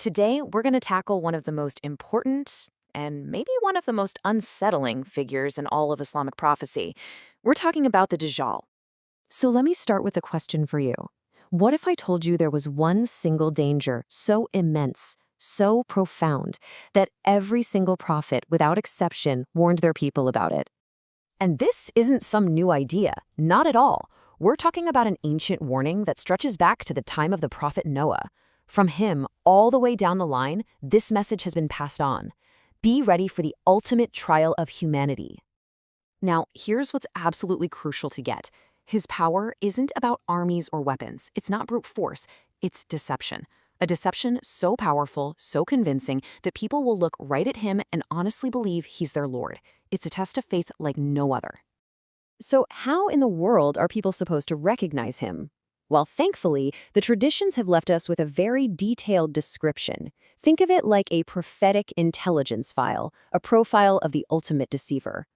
Today, we're going to tackle one of the most important and maybe one of the most unsettling figures in all of Islamic prophecy. We're talking about the Dajjal. So let me start with a question for you. What if I told you there was one single danger so immense, so profound, that every single prophet, without exception, warned their people about it? And this isn't some new idea, not at all. We're talking about an ancient warning that stretches back to the time of the prophet Noah. From him, all the way down the line, this message has been passed on. Be ready for the ultimate trial of humanity. Now, here's what's absolutely crucial to get. His power isn't about armies or weapons. It's not brute force. It's deception. A deception so powerful, so convincing, that people will look right at him and honestly believe he's their Lord. It's a test of faith like no other. So how in the world are people supposed to recognize him? Well, thankfully, the traditions have left us with a very detailed description. Think of it like a prophetic intelligence file, a profile of the ultimate deceiver.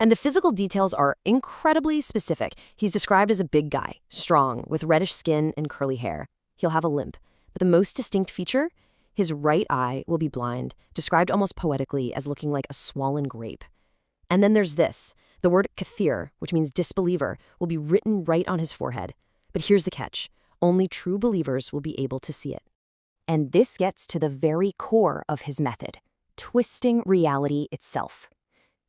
And the physical details are incredibly specific. He's described as a big guy, strong, with reddish skin and curly hair. He'll have a limp. But the most distinct feature? His right eye will be blind, described almost poetically as looking like a swollen grape. And then there's this. The word kathir, which means disbeliever, will be written right on his forehead. But here's the catch. Only true believers will be able to see it. And this gets to the very core of his method, twisting reality itself.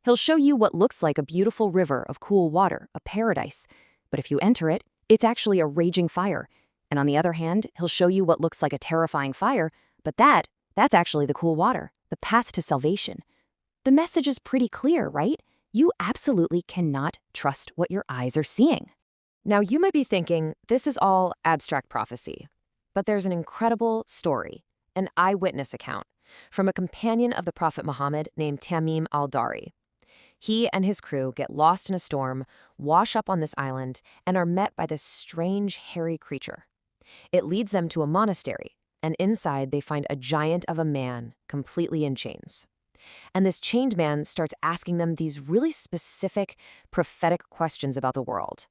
He'll show you what looks like a beautiful river of cool water, a paradise. But if you enter it, it's actually a raging fire. And on the other hand, he'll show you what looks like a terrifying fire, but that's actually the cool water, the path to salvation. The message is pretty clear, right? You absolutely cannot trust what your eyes are seeing. Now, you might be thinking, this is all abstract prophecy. But there's an incredible story, an eyewitness account, from a companion of the Prophet Muhammad named Tamim al-Dari. He and his crew get lost in a storm, wash up on this island, and are met by this strange, hairy creature. It leads them to a monastery, and inside they find a giant of a man, completely in chains. And this chained man starts asking them these really specific, prophetic questions about the world.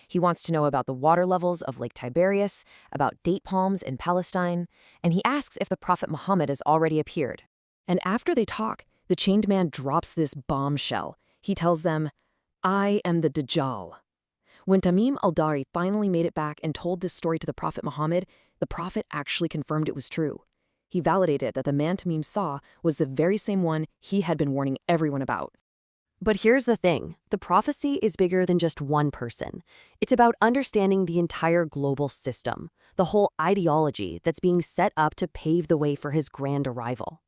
He wants to know about the water levels of Lake Tiberias, about date palms in Palestine, and he asks if the Prophet Muhammad has already appeared. And after they talk, the chained man drops this bombshell. He tells them, "I am the Dajjal." When Tamim al-Dari finally made it back and told this story to the Prophet Muhammad, the Prophet actually confirmed it was true. He validated that the man Tamim saw was the very same one he had been warning everyone about. But here's the thing. The prophecy is bigger than just one person. It's about understanding the entire global system, the whole ideology that's being set up to pave the way for his grand arrival.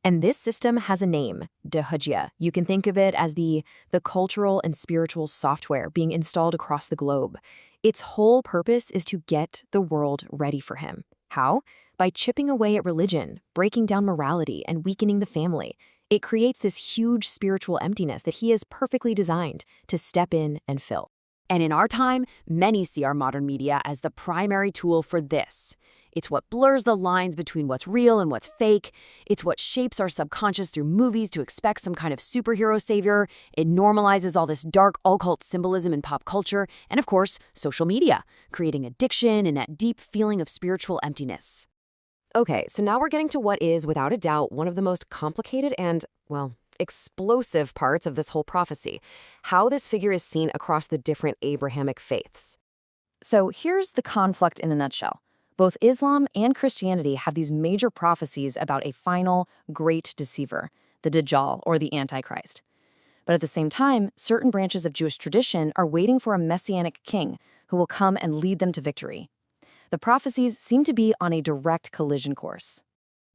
And this system has a name, Dajalia. You can think of it as the cultural and spiritual software being installed across the globe. Its whole purpose is to get the world ready for him. How? By chipping away at religion, breaking down morality, and weakening the family. It creates this huge spiritual emptiness that he is perfectly designed to step in and fill. And in our time, many see our modern media as the primary tool for this. It's what blurs the lines between what's real and what's fake. It's what shapes our subconscious through movies to expect some kind of superhero savior. It normalizes all this dark occult symbolism in pop culture. And of course, social media, creating addiction and that deep feeling of spiritual emptiness. Okay, so now we're getting to what is, without a doubt, one of the most complicated and, well, explosive parts of this whole prophecy, how this figure is seen across the different Abrahamic faiths. So here's the conflict in a nutshell. Both Islam and Christianity have these major prophecies about a final, great deceiver, the Dajjal or the Antichrist. But at the same time, certain branches of Jewish tradition are waiting for a messianic king who will come and lead them to victory. The prophecies seem to be on a direct collision course.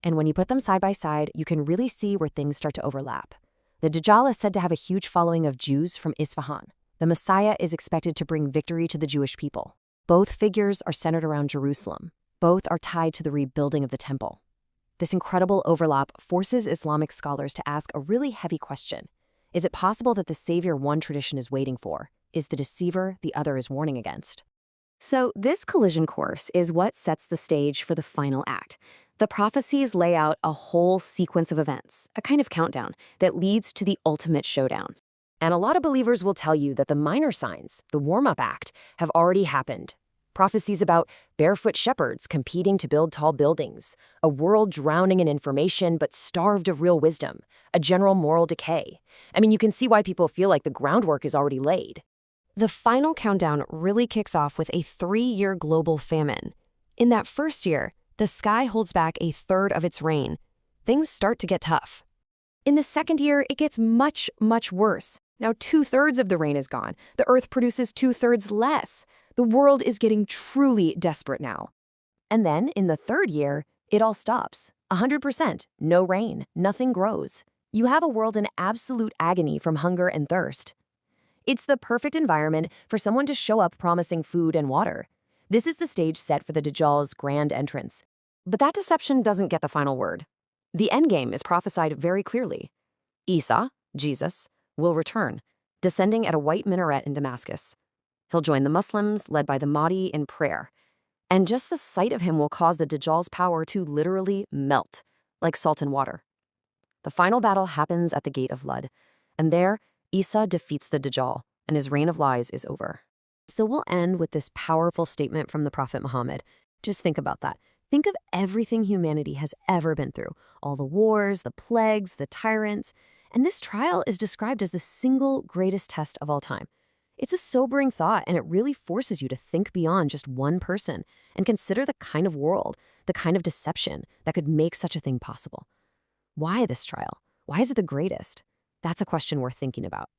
And when you put them side by side, you can really see where things start to overlap. The Dajjal is said to have a huge following of Jews from Isfahan. The Messiah is expected to bring victory to the Jewish people. Both figures are centered around Jerusalem. Both are tied to the rebuilding of the temple. This incredible overlap forces Islamic scholars to ask a really heavy question. Is it possible that the savior one tradition is waiting for is the deceiver the other is warning against? So this collision course is what sets the stage for the final act. The prophecies lay out a whole sequence of events, a kind of countdown that leads to the ultimate showdown. And a lot of believers will tell you that the minor signs, the warm-up act, have already happened. Prophecies about barefoot shepherds competing to build tall buildings, a world drowning in information but starved of real wisdom, a general moral decay. I mean, you can see why people feel like the groundwork is already laid. The final countdown really kicks off with a 3-year global famine. In that first year, the sky holds back a third of its rain. Things start to get tough. In the second year, it gets much, much worse. Now 2/3 of the rain is gone. The earth produces 2/3 less. The world is getting truly desperate now. And then, in the third year, it all stops. 100%. No rain. Nothing grows. You have a world in absolute agony from hunger and thirst. It's the perfect environment for someone to show up promising food and water. This is the stage set for the Dajjal's grand entrance. But that deception doesn't get the final word. The endgame is prophesied very clearly. Isa, Jesus, will return, descending at a white minaret in Damascus. He'll join the Muslims, led by the Mahdi in prayer. And just the sight of him will cause the Dajjal's power to literally melt, like salt in water. The final battle happens at the Gate of Lud, and there, Isa defeats the Dajjal, and his reign of lies is over. So we'll end with this powerful statement from the Prophet Muhammad. Just think about that. Think of everything humanity has ever been through, all the wars, the plagues, the tyrants, and this trial is described as the single greatest test of all time. It's a sobering thought, and it really forces you to think beyond just one person and consider the kind of world, the kind of deception that could make such a thing possible. Why this trial? Why is it the greatest? That's a question worth thinking about.